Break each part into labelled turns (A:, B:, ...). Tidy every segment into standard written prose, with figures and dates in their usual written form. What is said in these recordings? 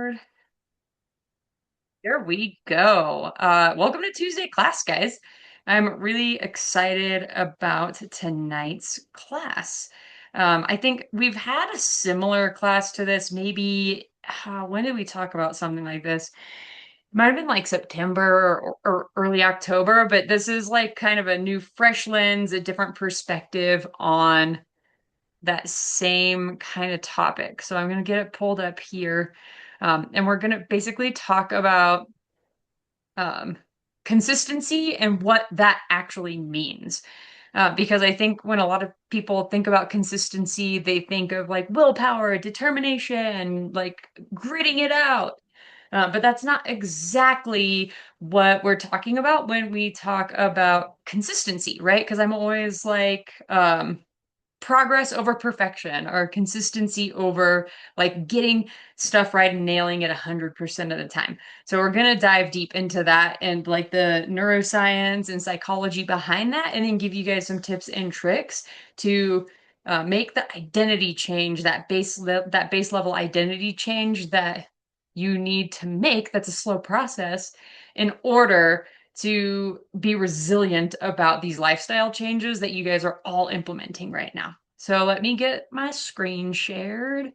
A: Record. There we go. Welcome to Tuesday class, guys. I'm really excited about tonight's class. I think we've had a similar class to this. Maybe, when did we talk about something like this? Might have been like September or early October, but this is like kind of a new, fresh lens, a different perspective on that same kind of topic. So I'm going to get it pulled up here. And we're going to basically talk about um, consistency and what that actually means. Because I think when a lot of people think about consistency, they think of like willpower, determination, like gritting it out. But that's not exactly what we're talking about when we talk about consistency, right? Because I'm always like, progress over perfection or consistency over like getting stuff right and nailing it 100% of the time. So we're going to dive deep into that and like the neuroscience and psychology behind that, and then give you guys some tips and tricks to make the identity change, that base level identity change that you need to make. That's a slow process in order to be resilient about these lifestyle changes that you guys are all implementing right now. So let me get my screen shared.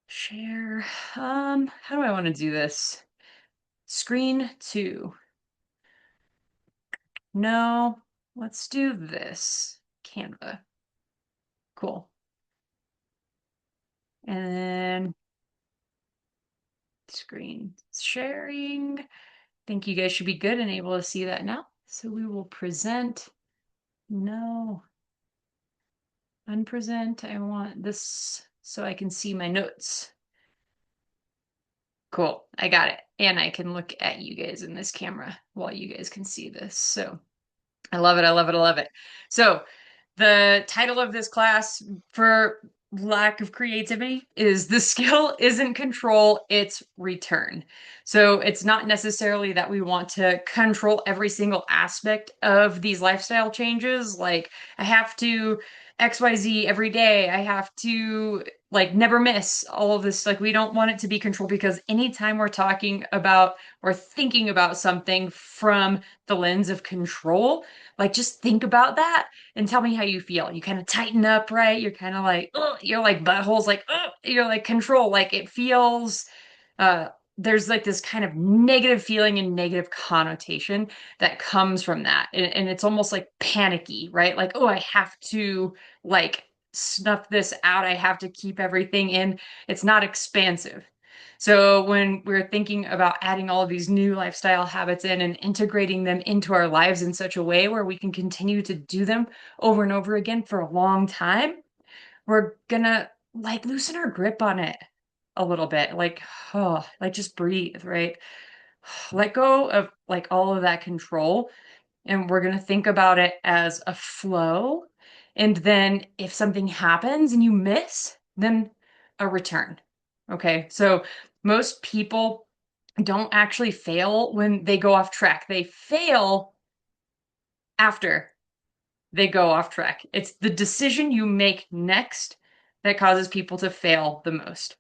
A: Share. How do I want to do this? Screen two. No, let's do this. Canva. Cool. And then screen sharing. I think you guys should be good and able to see that now. So we will present. No. Unpresent. I want this so I can see my notes. Cool. I got it. And I can look at you guys in this camera while you guys can see this. So I love it. I love it. I love it. So the title of this class, for lack of creativity, is "The Skill Isn't Control, It's Return." So it's not necessarily that we want to control every single aspect of these lifestyle changes. Like, I have to XYZ every day. I have to like never miss all of this. Like, we don't want it to be controlled, because anytime we're talking about or thinking about something from the lens of control, like just think about that and tell me how you feel. You kind of tighten up, right? You're kind of like, oh, you're like buttholes, like, oh, you're like control. Like it feels, uh, there's like this kind of negative feeling and negative connotation that comes from that. And it's almost like panicky, right? Like, oh, I have to like snuff this out. I have to keep everything in. It's not expansive. So when we're thinking about adding all of these new lifestyle habits in and integrating them into our lives in such a way where we can continue to do them over and over again for a long time, we're gonna like loosen our grip on it a little bit. Like, oh, like just breathe, right? Let go of like all of that control, and we're going to think about it as a flow. And then if something happens and you miss, then a return. Okay. So most people don't actually fail when they go off track. They fail after they go off track. It's the decision you make next that causes people to fail the most.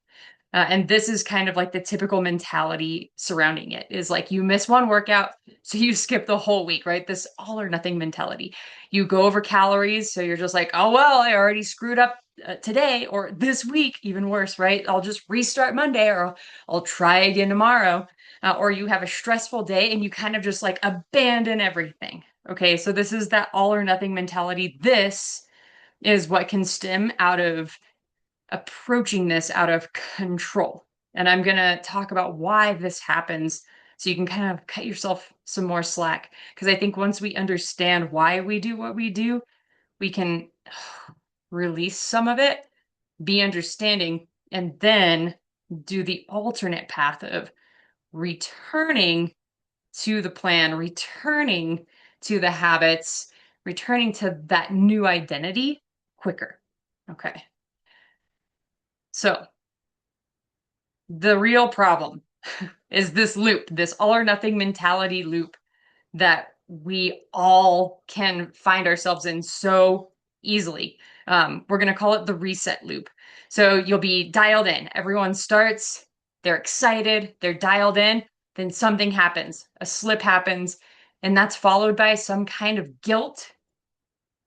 A: And this is kind of like the typical mentality surrounding it, is like you miss one workout, so you skip the whole week, right? This all or nothing mentality. You go over calories, so you're just like, oh, well, I already screwed up today or this week, even worse, right? I'll just restart Monday, or I'll try again tomorrow. Or you have a stressful day and you kind of just like abandon everything. Okay, so this is that all or nothing mentality. This is what can stem out of approaching this out of control. And I'm going to talk about why this happens so you can kind of cut yourself some more slack. Because I think once we understand why we do what we do, we can release some of it, be understanding, and then do the alternate path of returning to the plan, returning to the habits, returning to that new identity quicker. Okay. So the real problem is this loop, this all or nothing mentality loop that we all can find ourselves in so easily. We're going to call it the reset loop. So you'll be dialed in. Everyone starts they're excited, they're dialed in, then something happens, a slip happens, and that's followed by some kind of guilt,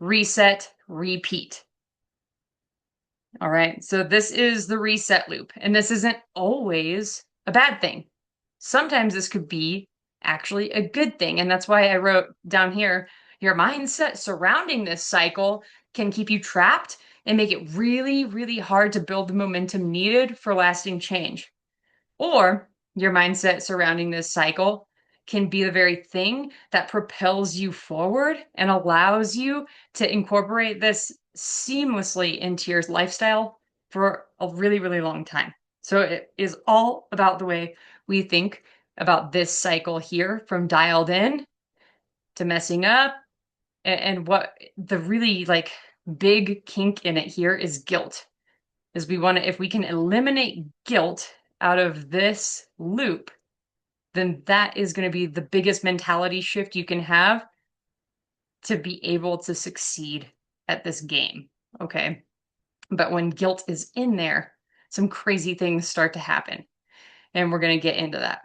A: reset, repeat. All right, so this is the reset loop, and this isn't always a bad thing. Sometimes this could be actually a good thing, and that's why I wrote down here, your mindset surrounding this cycle can keep you trapped and make it really, really hard to build the momentum needed for lasting change. Or your mindset surrounding this cycle can be the very thing that propels you forward and allows you to incorporate this seamlessly into your lifestyle for a really, really long time. So it is all about the way we think about this cycle here, from dialed in to messing up. And what the really like big kink in it here is guilt. Is we want to, if we can eliminate guilt out of this loop, then that is going to be the biggest mentality shift you can have to be able to succeed at this game. Okay. But when guilt is in there, some crazy things start to happen. And we're going to get into that.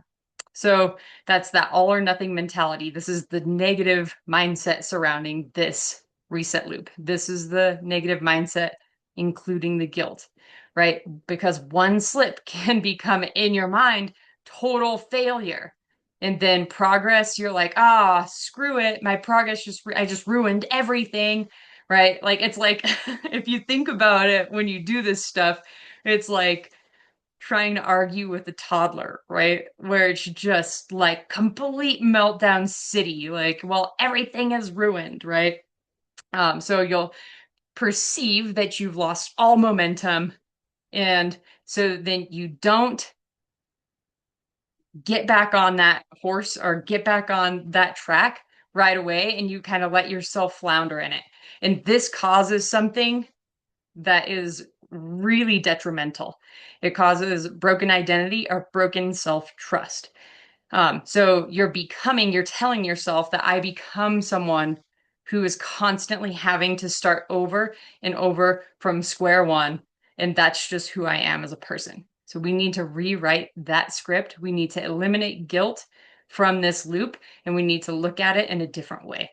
A: So that's that all or nothing mentality. This is the negative mindset surrounding this reset loop. This is the negative mindset, including the guilt, right? Because one slip can become in your mind total failure. And then progress, you're like, screw it. My progress I just ruined everything, right? Like, it's like, if you think about it, when you do this stuff, it's like, trying to argue with a toddler, right? Where it's just like complete meltdown city. Like, well, everything is ruined, right? So you'll perceive that you've lost all momentum. And so then you don't get back on that horse or get back on that track right away. And you kind of let yourself flounder in it. And this causes something that is really detrimental. It causes broken identity or broken self-trust. So you're telling yourself that I become someone who is constantly having to start over and over from square one. And that's just who I am as a person. So we need to rewrite that script. We need to eliminate guilt from this loop, and we need to look at it in a different way.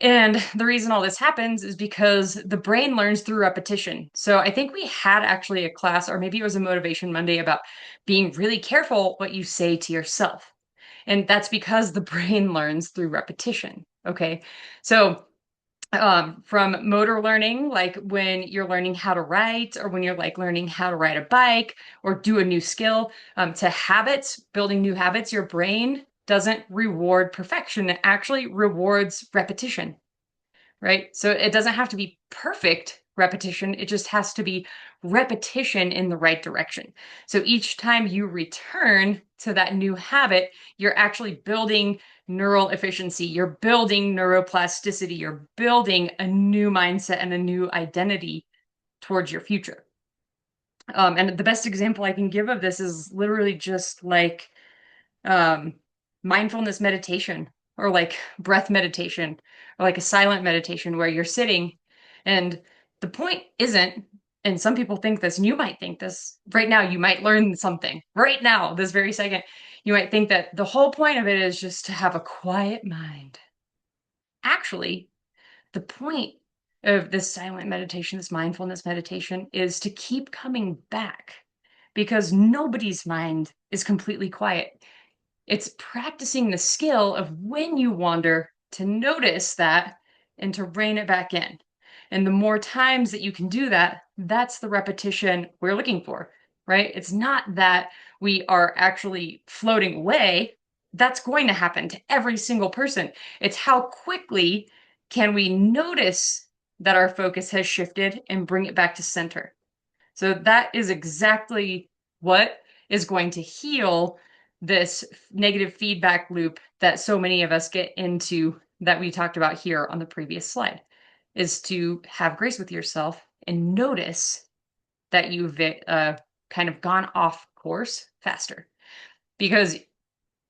A: And the reason all this happens is because the brain learns through repetition. So I think we had actually a class, or maybe it was a Motivation Monday, about being really careful what you say to yourself. And that's because the brain learns through repetition. Okay. So from motor learning, like when you're learning how to write, or when you're like learning how to ride a bike or do a new skill, to habits, building new habits, your brain doesn't reward perfection. It actually rewards repetition, right? So it doesn't have to be perfect repetition. It just has to be repetition in the right direction. So each time you return to that new habit, you're actually building neural efficiency. You're building neuroplasticity. You're building a new mindset and a new identity towards your future. And the best example I can give of this is literally just like um, mindfulness meditation, or like breath meditation, or like a silent meditation where you're sitting. And the point isn't, and some people think this, and you might think this right now, you might learn something right now, this very second. You might think that the whole point of it is just to have a quiet mind. Actually, the point of this silent meditation, this mindfulness meditation, is to keep coming back, because nobody's mind is completely quiet. It's practicing the skill of, when you wander, to notice that and to rein it back in. And the more times that you can do that, that's the repetition we're looking for, right? It's not that we are actually floating away. That's going to happen to every single person. It's how quickly can we notice that our focus has shifted and bring it back to center. So that is exactly what is going to heal this negative feedback loop that so many of us get into, that we talked about here on the previous slide, is to have grace with yourself and notice that you've kind of gone off course faster. Because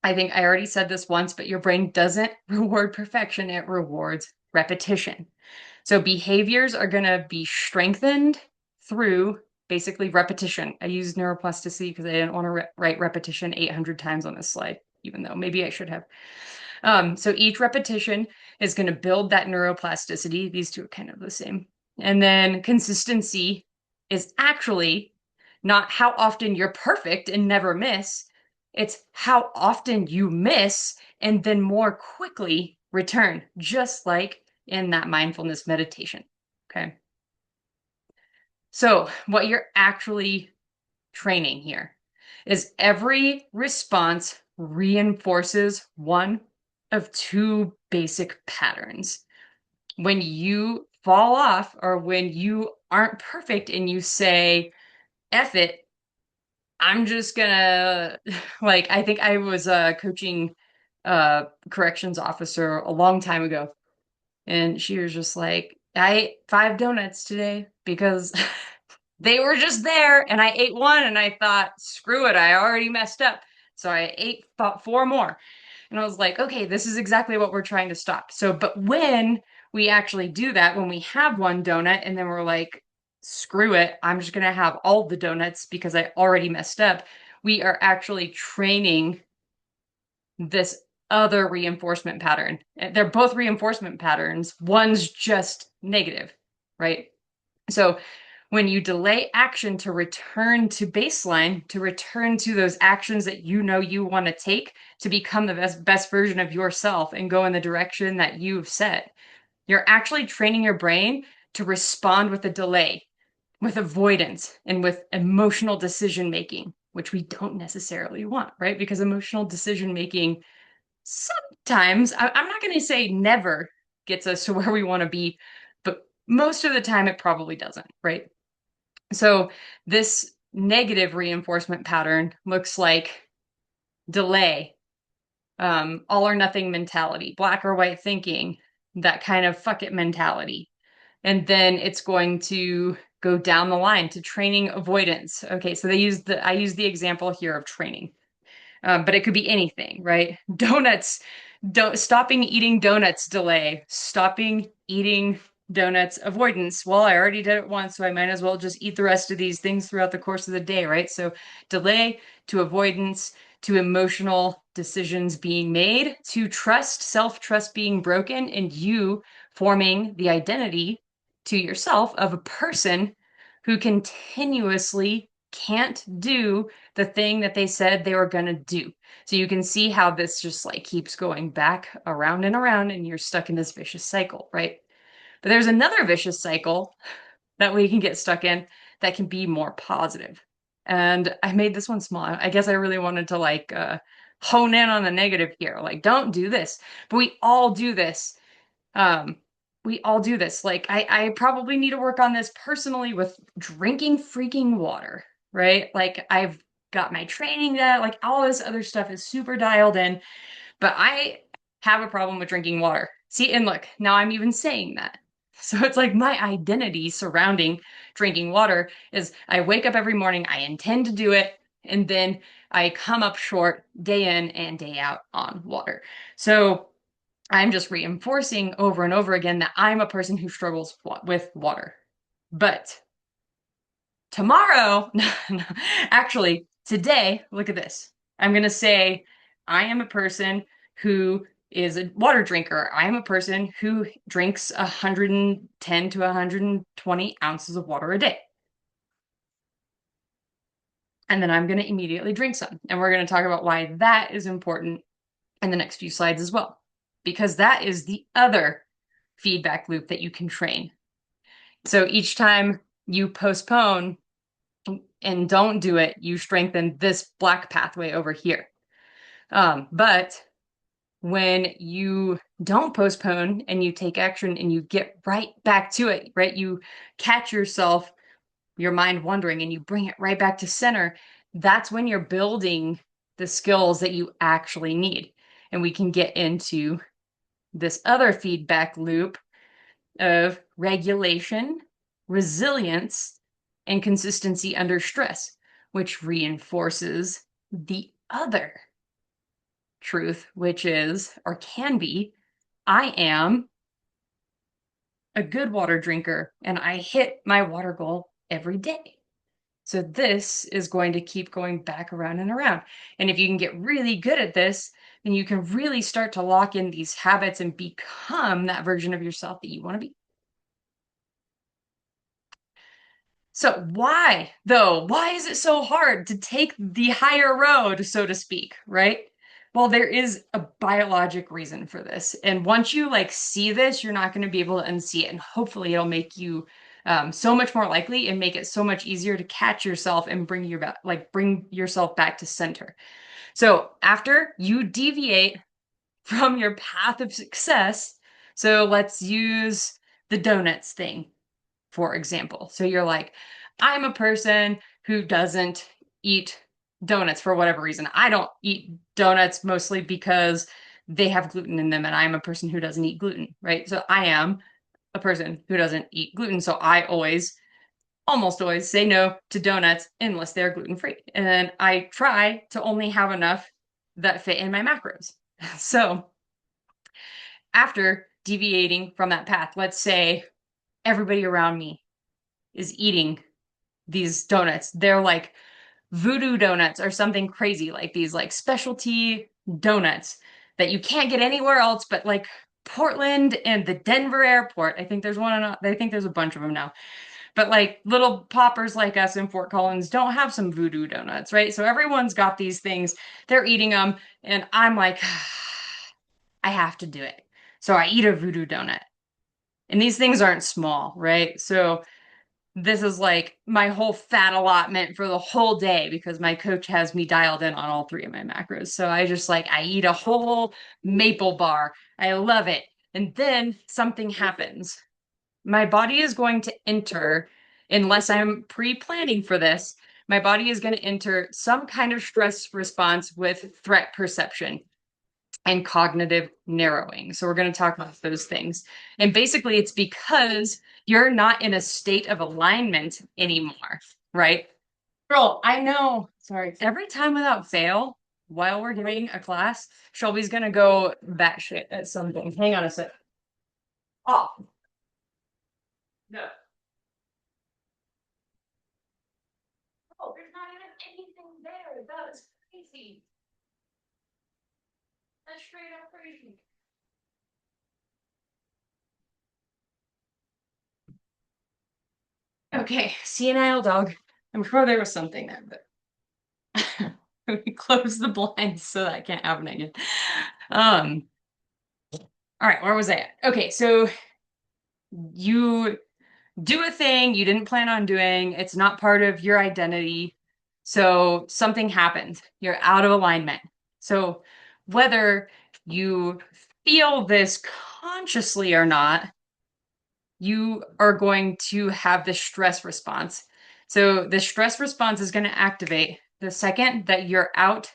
A: I think I already said this once, but your brain doesn't reward perfection, it rewards repetition. So behaviors are going to be strengthened through basically repetition. I used neuroplasticity because I didn't want to write repetition 800 times on this slide, even though maybe I should have. So each repetition is going to build that neuroplasticity. These two are kind of the same. And then consistency is actually not how often you're perfect and never miss. It's how often you miss and then more quickly return, just like in that mindfulness meditation. Okay. So what you're actually training here is every response reinforces one of two basic patterns. When you fall off or when you aren't perfect and you say, F it, I'm just gonna, like, I think I was coaching a corrections officer a long time ago. And she was just like, I ate 5 donuts today because they were just there and I ate one and I thought, screw it, I already messed up. So I ate 4 more. And I was like, okay, this is exactly what we're trying to stop. So, but when we actually do that, when we have one donut and then we're like, screw it, I'm just going to have all the donuts because I already messed up, we are actually training this other reinforcement pattern. They're both reinforcement patterns. One's just negative, right? So when you delay action to return to baseline, to return to those actions that you know you want to take to become the best version of yourself and go in the direction that you've set, you're actually training your brain to respond with a delay, with avoidance, and with emotional decision making, which we don't necessarily want, right? Because emotional decision making sometimes, I'm not going to say never gets us to where we want to be, but most of the time it probably doesn't, right? So this negative reinforcement pattern looks like delay, all or nothing mentality, black or white thinking, that kind of fuck it mentality. And then it's going to go down the line to training avoidance. Okay, so I use the example here of training. But it could be anything, right? Donuts, don't stopping eating donuts delay, stopping eating donuts avoidance. Well, I already did it once, so I might as well just eat the rest of these things throughout the course of the day, right? So delay to avoidance to emotional decisions being made to trust, self-trust being broken, and you forming the identity to yourself of a person who continuously can't do the thing that they said they were going to do. So you can see how this just like keeps going back around and around, and you're stuck in this vicious cycle, right? But there's another vicious cycle that we can get stuck in that can be more positive. And I made this one small. I guess I really wanted to like hone in on the negative here. Like, don't do this. But we all do this. Um, we all do this. Like, I probably need to work on this personally with drinking freaking water, right? Like, I've got my training that, like, all this other stuff is super dialed in, but I have a problem with drinking water. See, and look, now I'm even saying that. So it's like my identity surrounding drinking water is I wake up every morning, I intend to do it, and then I come up short day in and day out on water. So I'm just reinforcing over and over again that I'm a person who struggles with water. But tomorrow, actually, today, look at this. I'm going to say I am a person who is a water drinker. I am a person who drinks 110 to 120 ounces of water a day. And then I'm going to immediately drink some. And we're going to talk about why that is important in the next few slides as well, because that is the other feedback loop that you can train. So each time you postpone and don't do it, you strengthen this black pathway over here. But when you don't postpone and you take action and you get right back to it, right? You catch yourself, your mind wandering, and you bring it right back to center. That's when you're building the skills that you actually need. And we can get into this other feedback loop of regulation, resilience, and consistency under stress, which reinforces the other truth, which is, or can be, I am a good water drinker and I hit my water goal every day. So this is going to keep going back around and around. And if you can get really good at this, then you can really start to lock in these habits and become that version of yourself that you want to be. So why, though? Why is it so hard to take the higher road, so to speak, right? Well, there is a biologic reason for this. And once you like see this, you're not going to be able to unsee it. And hopefully it'll make you so much more likely and make it so much easier to catch yourself and bring you back, like bring yourself back to center. So after you deviate from your path of success, so let's use the donuts thing for example. So you're like, I'm a person who doesn't eat donuts for whatever reason. I don't eat donuts mostly because they have gluten in them, and I'm a person who doesn't eat gluten, right? So I am a person who doesn't eat gluten. So I always, almost always say no to donuts unless they're gluten free. And then I try to only have enough that fit in my macros. So after deviating from that path, let's say everybody around me is eating these donuts. They're like voodoo donuts or something crazy, like these like specialty donuts that you can't get anywhere else but like Portland and the Denver airport. I think there's one I think there's a bunch of them now. But like little poppers like us in Fort Collins don't have some voodoo donuts, right? So everyone's got these things. They're eating them and I'm like I have to do it. So I eat a voodoo donut. And these things aren't small, right? So this is like my whole fat allotment for the whole day because my coach has me dialed in on all three of my macros. So I just like, I eat a whole maple bar. I love it. And then something happens. My body is going to enter, unless I'm pre planning for this, my body is going to enter some kind of stress response with threat perception and cognitive narrowing. So we're going to talk about those things. And basically, it's because you're not in a state of alignment anymore, right? Girl, I know. Sorry. Every time without fail, while we're doing a class, Shelby's going to go batshit at something. Hang on a sec. Oh, no. Oh, there's not even anything there. That is crazy. That's straight up crazy. Okay, senile dog. I'm sure there was something there, but we close the blinds so that can't happen again. Um, all right, where was I at? Okay, so you do a thing you didn't plan on doing, it's not part of your identity. So something happened. You're out of alignment. So whether you feel this consciously or not, you are going to have this stress response. So the stress response is going to activate the second that you're out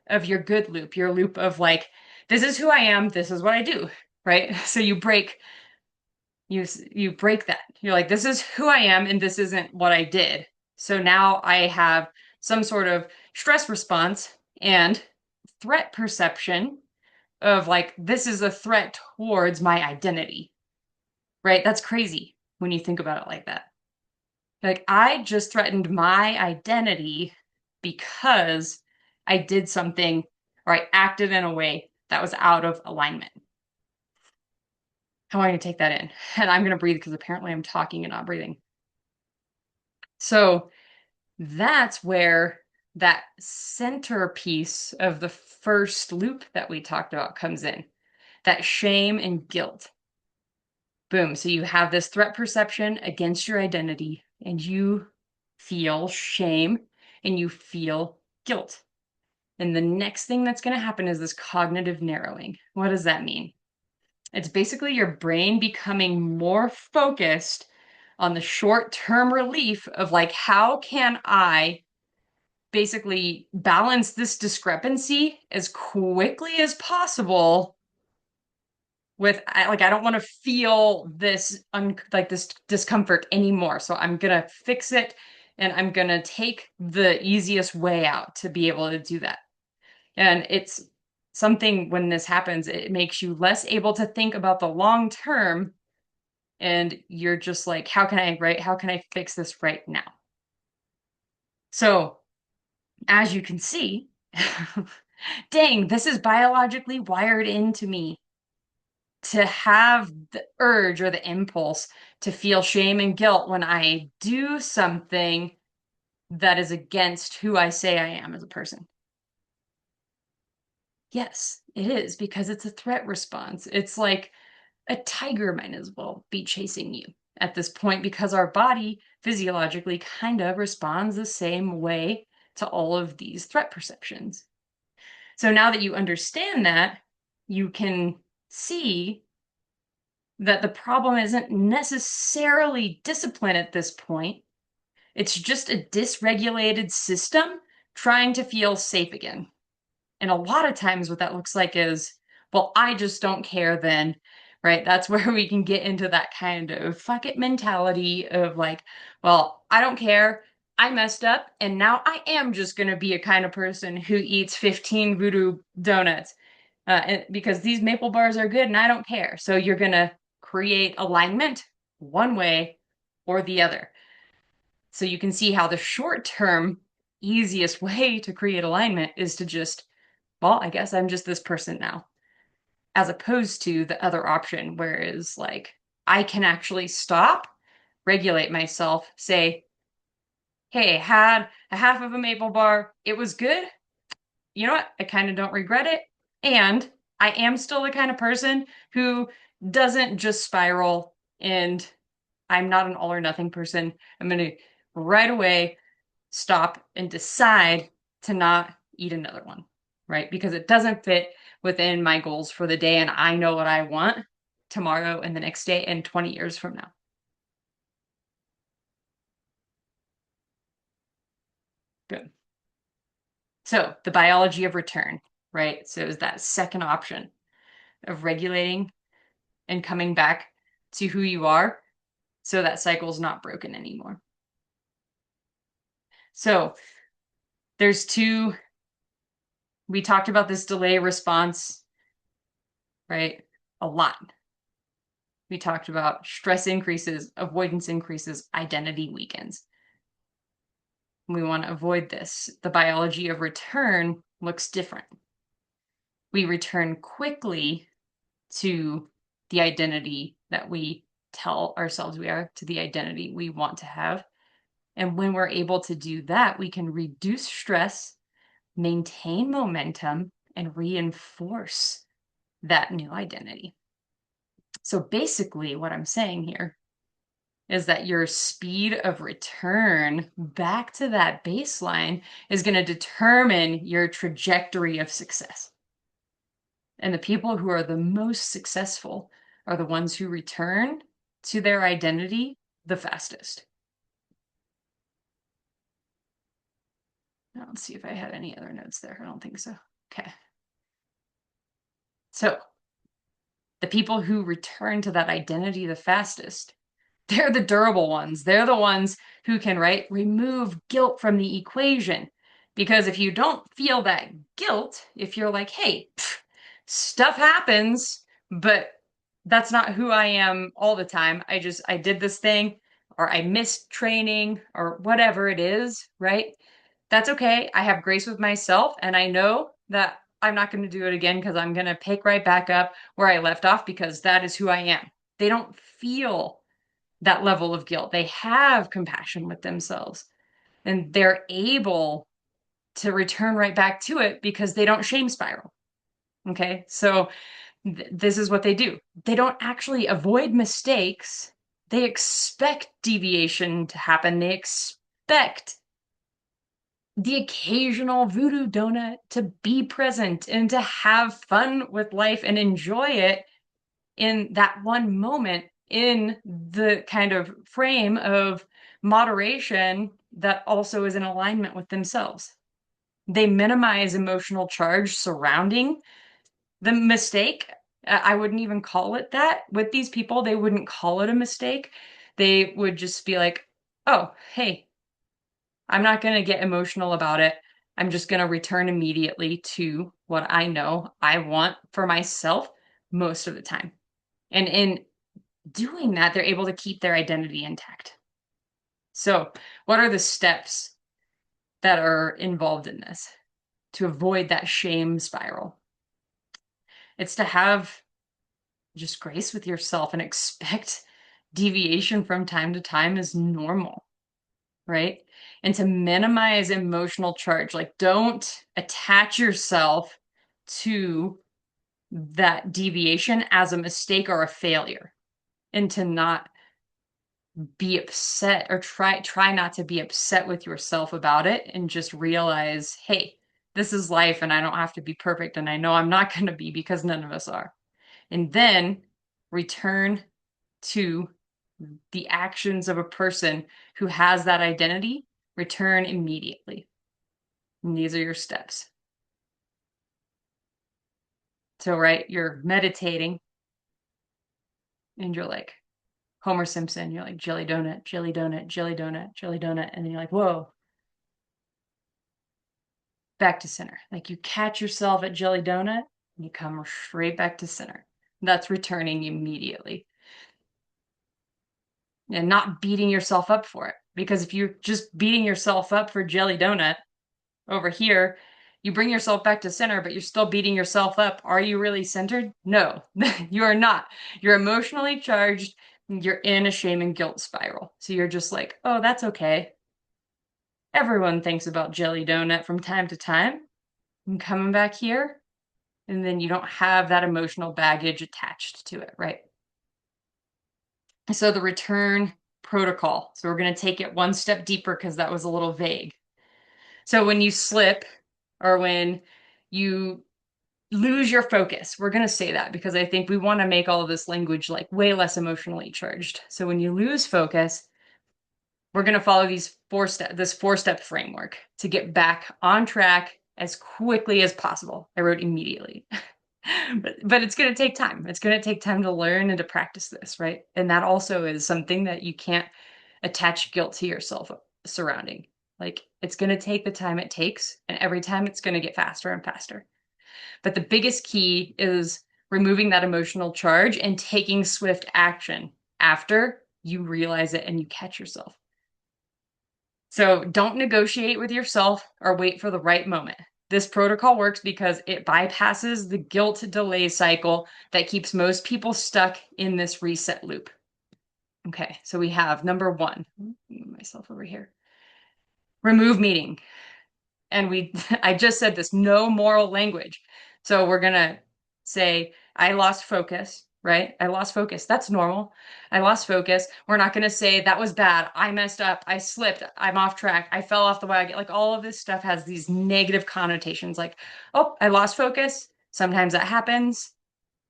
A: of your good loop, your loop of like, this is who I am, this is what I do, right? So you break that. You're like, this is who I am, and this isn't what I did. So now I have some sort of stress response and threat perception of like, this is a threat towards my identity, right? That's crazy when you think about it like that. Like, I just threatened my identity because I did something or I acted in a way that was out of alignment. I want you to take that in. And I'm going to breathe because apparently I'm talking and not breathing. So that's where that centerpiece of the first loop that we talked about comes in, that shame and guilt. Boom. So you have this threat perception against your identity, and you feel shame and you feel guilt. And the next thing that's going to happen is this cognitive narrowing. What does that mean? It's basically your brain becoming more focused on the short term relief of like, how can I basically balance this discrepancy as quickly as possible with like I don't want to feel this like this discomfort anymore. So I'm gonna fix it and I'm gonna take the easiest way out to be able to do that. And it's something when this happens, it makes you less able to think about the long term and you're just like, how can I fix this right now? So, as you can see, dang, this is biologically wired into me to have the urge or the impulse to feel shame and guilt when I do something that is against who I say I am as a person. Yes, it is because it's a threat response. It's like a tiger might as well be chasing you at this point because our body physiologically kind of responds the same way to all of these threat perceptions. So now that you understand that, you can see that the problem isn't necessarily discipline at this point. It's just a dysregulated system trying to feel safe again. And a lot of times, what that looks like is, well, I just don't care then, right? That's where we can get into that kind of fuck it mentality of like, well, I don't care. I messed up. And now I am just going to be a kind of person who eats 15 voodoo donuts because these maple bars are good and I don't care. So you're going to create alignment one way or the other. So you can see how the short term, easiest way to create alignment is to just, well, I guess I'm just this person now, as opposed to the other option, whereas like I can actually stop, regulate myself, say, hey, had a half of a maple bar, it was good. You know what? I kind of don't regret it. And I am still the kind of person who doesn't just spiral and I'm not an all or nothing person. I'm going to right away stop and decide to not eat another one, right? Because it doesn't fit within my goals for the day. And I know what I want tomorrow and the next day and 20 years from now. Good. So the biology of return, right? So is that second option of regulating and coming back to who you are so that cycle's not broken anymore. So there's two, we talked about this delay response, right? A lot. We talked about stress increases, avoidance increases, identity weakens. We want to avoid this. The biology of return looks different. We return quickly to the identity that we tell ourselves we are, to the identity we want to have. And when we're able to do that, we can reduce stress, maintain momentum, and reinforce that new identity. So basically, what I'm saying here is that your speed of return back to that baseline is going to determine your trajectory of success. And the people who are the most successful are the ones who return to their identity the fastest. Now, let's see if I had any other notes there. I don't think so. Okay. So the people who return to that identity the fastest, they're the durable ones. They're the ones who can, right, remove guilt from the equation. Because if you don't feel that guilt, if you're like, hey, stuff happens, but that's not who I am all the time. I did this thing, or I missed training, or whatever it is, right? That's okay. I have grace with myself, and I know that I'm not going to do it again because I'm going to pick right back up where I left off because that is who I am. They don't feel that level of guilt. They have compassion with themselves and they're able to return right back to it because they don't shame spiral. Okay. So this is what they do. They don't actually avoid mistakes. They expect deviation to happen. They expect the occasional voodoo donut to be present and to have fun with life and enjoy it in that one moment in the kind of frame of moderation that also is in alignment with themselves. They minimize emotional charge surrounding the mistake. I wouldn't even call it that. With these people, they wouldn't call it a mistake. They would just be like, oh, hey, I'm not going to get emotional about it. I'm just going to return immediately to what I know I want for myself most of the time. And in doing that, they're able to keep their identity intact. So, what are the steps that are involved in this to avoid that shame spiral. It's to have just grace with yourself and expect deviation from time to time is normal, right? And to minimize emotional charge, like don't attach yourself to that deviation as a mistake or a failure, and to not be upset or try not to be upset with yourself about it, and just realize, hey, this is life and I don't have to be perfect, and I know I'm not going to be because none of us are. And then return to the actions of a person who has that identity, return immediately. And these are your steps. So, right, you're meditating and you're like Homer Simpson, you're like jelly donut, jelly donut, jelly donut, jelly donut. And then you're like, whoa, back to center. Like you catch yourself at jelly donut and you come straight back to center. That's returning immediately. And not beating yourself up for it. Because if you're just beating yourself up for jelly donut over here, you bring yourself back to center, but you're still beating yourself up. Are you really centered? No, you are not. You're emotionally charged. You're in a shame and guilt spiral. So you're just like, oh, that's okay. Everyone thinks about jelly donut from time to time. I'm coming back here. And then you don't have that emotional baggage attached to it, right? So the return protocol. So we're going to take it one step deeper because that was a little vague. So when you slip or when you lose your focus, we're going to say that because I think we want to make all of this language like way less emotionally charged. So when you lose focus, we're going to follow this four-step framework to get back on track as quickly as possible. I wrote immediately. But it's going to take time. It's going to take time to learn and to practice this, right? And that also is something that you can't attach guilt to yourself surrounding. Like it's going to take the time it takes, and every time it's going to get faster and faster. But the biggest key is removing that emotional charge and taking swift action after you realize it and you catch yourself. So don't negotiate with yourself or wait for the right moment. This protocol works because it bypasses the guilt delay cycle that keeps most people stuck in this reset loop. Okay, so we have number one, move myself over here. Remove meaning. And I just said this, no moral language. So we're gonna say, I lost focus, right? I lost focus. That's normal. I lost focus. We're not gonna say that was bad. I messed up. I slipped. I'm off track. I fell off the wagon. Like all of this stuff has these negative connotations like, oh, I lost focus. Sometimes that happens.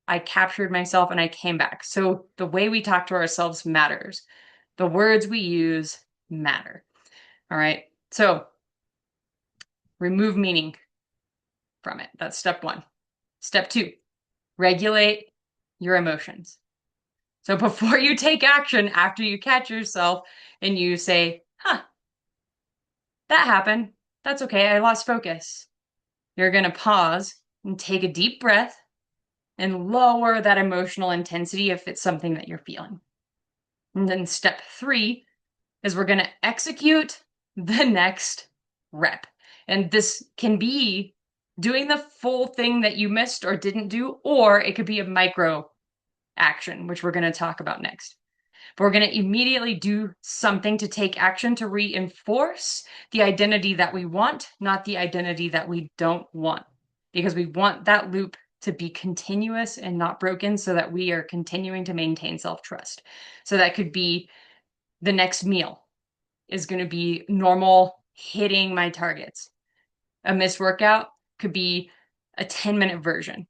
A: I captured myself and I came back. So the way we talk to ourselves matters. The words we use matter. All right. So remove meaning from it. That's step one. Step two, regulate your emotions. So before you take action, after you catch yourself and you say, huh, that happened. That's okay. I lost focus. You're going to pause and take a deep breath and lower that emotional intensity if it's something that you're feeling. And then step three is we're going to execute the next rep. And this can be doing the full thing that you missed or didn't do, or it could be a micro action, which we're going to talk about next. But we're going to immediately do something to take action to reinforce the identity that we want, not the identity that we don't want, because we want that loop to be continuous and not broken so that we are continuing to maintain self-trust. So that could be the next meal is going to be normal hitting my targets. A missed workout could be a 10-minute version.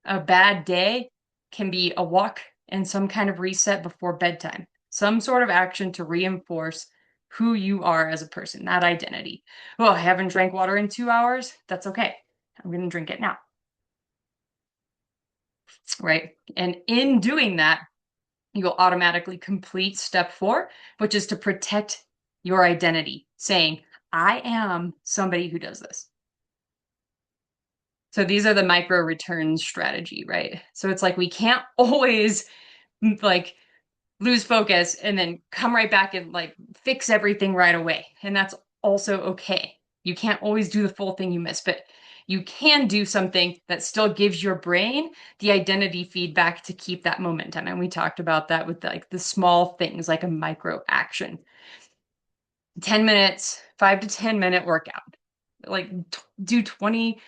A: A bad day can be a walk and some kind of reset before bedtime. Some sort of action to reinforce who you are as a person, that identity. Oh, I haven't drank water in 2 hours. That's okay. I'm going to drink it now. Right? And in doing that, you'll automatically complete step four, which is to protect your identity, saying, I am somebody who does this. So these are the micro returns strategy, right? So it's like we can't always like lose focus and then come right back and like fix everything right away. And that's also okay. You can't always do the full thing you miss, but you can do something that still gives your brain the identity feedback to keep that momentum. And we talked about that with like the small things like a micro action. 10 minutes, 5 to 10 minute workout. Like do 20,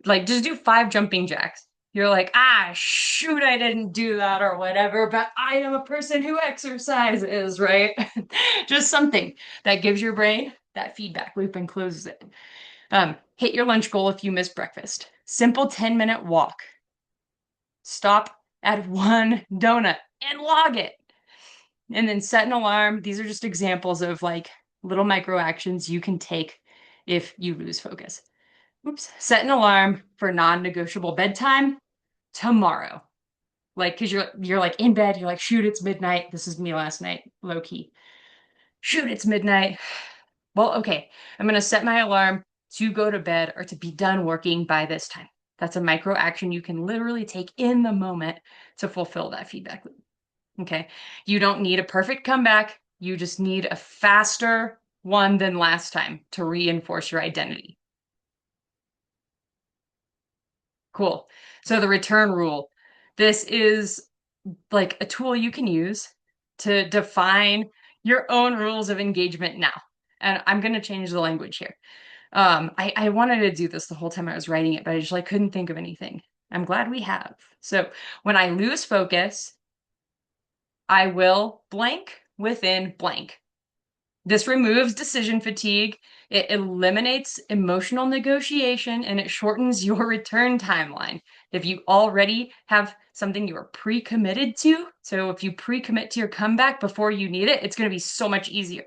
A: like just do 5 jumping jacks. You're like, shoot, I didn't do that or whatever, but I am a person who exercises, right? Just something that gives your brain that feedback loop and closes it. Hit your lunch goal if you miss breakfast. Simple 10-minute walk. Stop at one donut and log it. And then set an alarm. These are just examples of like little micro actions you can take if you lose focus. Oops. Set an alarm for non-negotiable bedtime tomorrow. Like, cause you're like in bed, you're like, shoot, it's midnight. This is me last night, low key. Shoot, it's midnight. Well, okay, I'm gonna set my alarm to go to bed or to be done working by this time. That's a micro action you can literally take in the moment to fulfill that feedback loop. Okay. You don't need a perfect comeback. You just need a faster one than last time to reinforce your identity. Cool. So the return rule. This is like a tool you can use to define your own rules of engagement now. And I'm going to change the language here. I wanted to do this the whole time I was writing it, but I just like couldn't think of anything. I'm glad we have. So when I lose focus, I will blank within blank. This removes decision fatigue, it eliminates emotional negotiation, and it shortens your return timeline. If you already have something you are pre-committed to, so if you pre-commit to your comeback before you need it, it's going to be so much easier.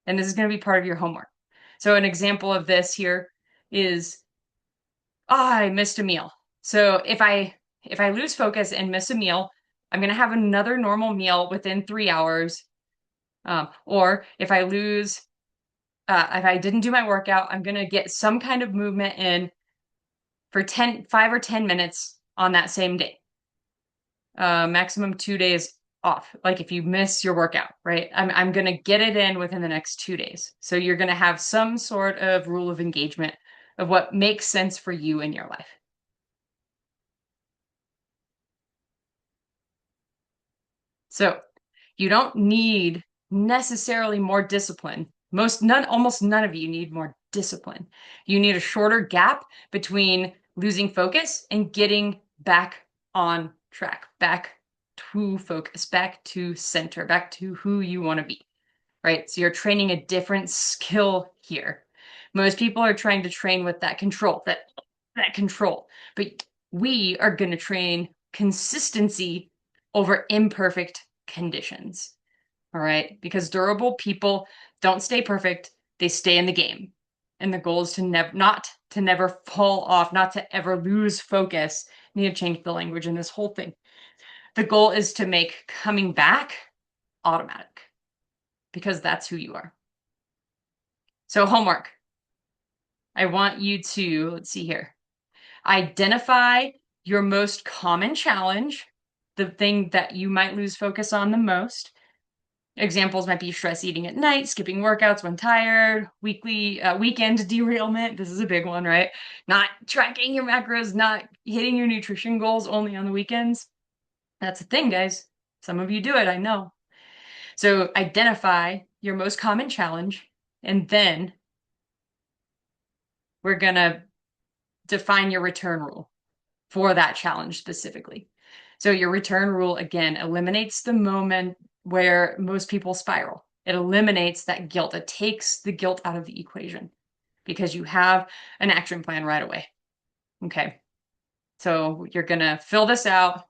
A: And this is going to be part of your homework. So an example of this here is, I missed a meal. So if I lose focus and miss a meal, I'm going to have another normal meal within 3 hours. Or if I didn't do my workout, I'm going to get some kind of movement in for 5 or 10 minutes on that same day. Maximum 2 days off. Like if you miss your workout, right? I'm going to get it in within the next 2 days. So you're going to have some sort of rule of engagement of what makes sense for you in your life. So you don't need necessarily more discipline. Almost none of you need more discipline. You need a shorter gap between losing focus and getting back on track, back to focus, back to center, back to who you want to be, right? So you're training a different skill here. Most people are trying to train with that control, that control, but we are going to train consistency over imperfect conditions. All right. Because durable people don't stay perfect, they stay in the game. And the goal is to never fall off, not to ever lose focus. I need to change the language in this whole thing. The goal is to make coming back automatic because that's who you are. So, homework. I want you to, let's see here, identify your most common challenge, the thing that you might lose focus on the most. Examples might be stress eating at night, skipping workouts when tired, weekend derailment. This is a big one, right? Not tracking your macros, not hitting your nutrition goals only on the weekends. That's a thing, guys. Some of you do it, I know. So identify your most common challenge, and then we're going to define your return rule for that challenge specifically. So your return rule, again, eliminates the moment where most people spiral. It eliminates that guilt. It takes the guilt out of the equation because you have an action plan right away. Okay. So you're going to fill this out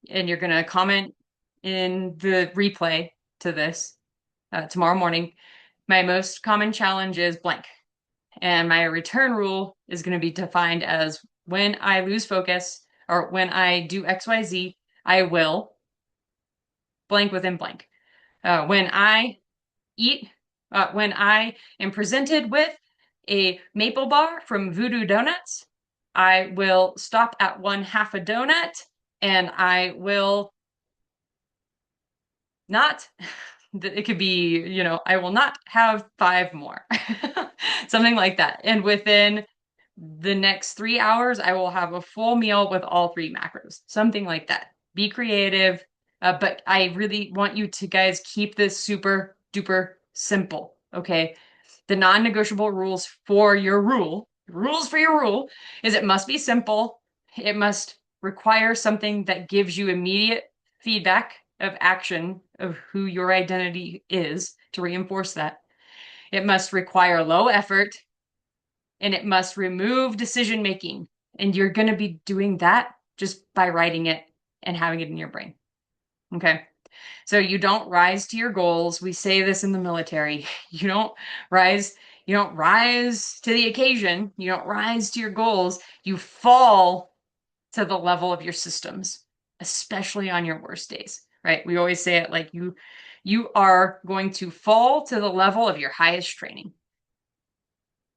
A: and you're going to comment in the replay to this tomorrow morning. My most common challenge is blank. And my return rule is going to be defined as when I lose focus or when I do XYZ, I will blank within blank. When I am presented with a maple bar from Voodoo Donuts, I will stop at 1/2 a donut and I will not, it could be, I will not have 5 more. Something like that. And within the next 3 hours, I will have a full meal with all three macros, something like that. Be creative. But I really want you to guys keep this super duper simple. Okay. The non negotiable rules for your rule is it must be simple. It must require something that gives you immediate feedback of action of who your identity is to reinforce that. It must require low effort and it must remove decision making. And you're going to be doing that just by writing it and having it in your brain. Okay. So you don't rise to your goals. We say this in the military. Rise, you don't rise to the occasion. You don't rise to your goals. You fall to the level of your systems, especially on your worst days, right? We always say it like you are going to fall to the level of your highest training,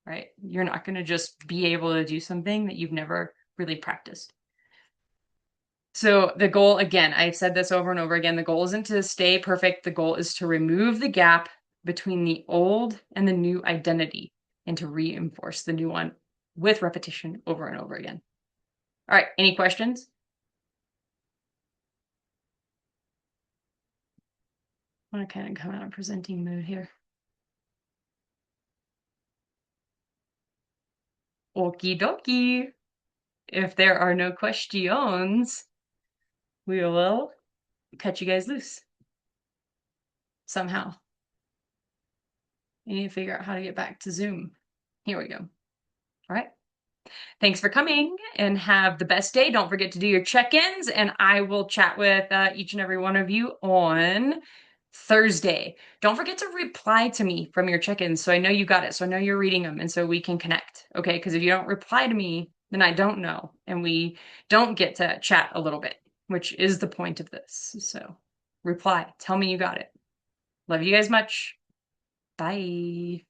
A: right? You're not going to just be able to do something that you've never really practiced. So the goal, again, I've said this over and over again, the goal isn't to stay perfect. The goal is to remove the gap between the old and the new identity and to reinforce the new one with repetition over and over again. All right, any questions? I want to kind of come out of presenting mood here. Okie dokie. If there are no questions, we will cut you guys loose somehow. I need to figure out how to get back to Zoom. Here we go. All right. Thanks for coming and have the best day. Don't forget to do your check-ins, and I will chat with each and every one of you on Thursday. Don't forget to reply to me from your check-ins so I know you got it, so I know you're reading them, and so we can connect, okay? Because if you don't reply to me, then I don't know, and we don't get to chat a little bit, which is the point of this. So reply. Tell me you got it. Love you guys much. Bye.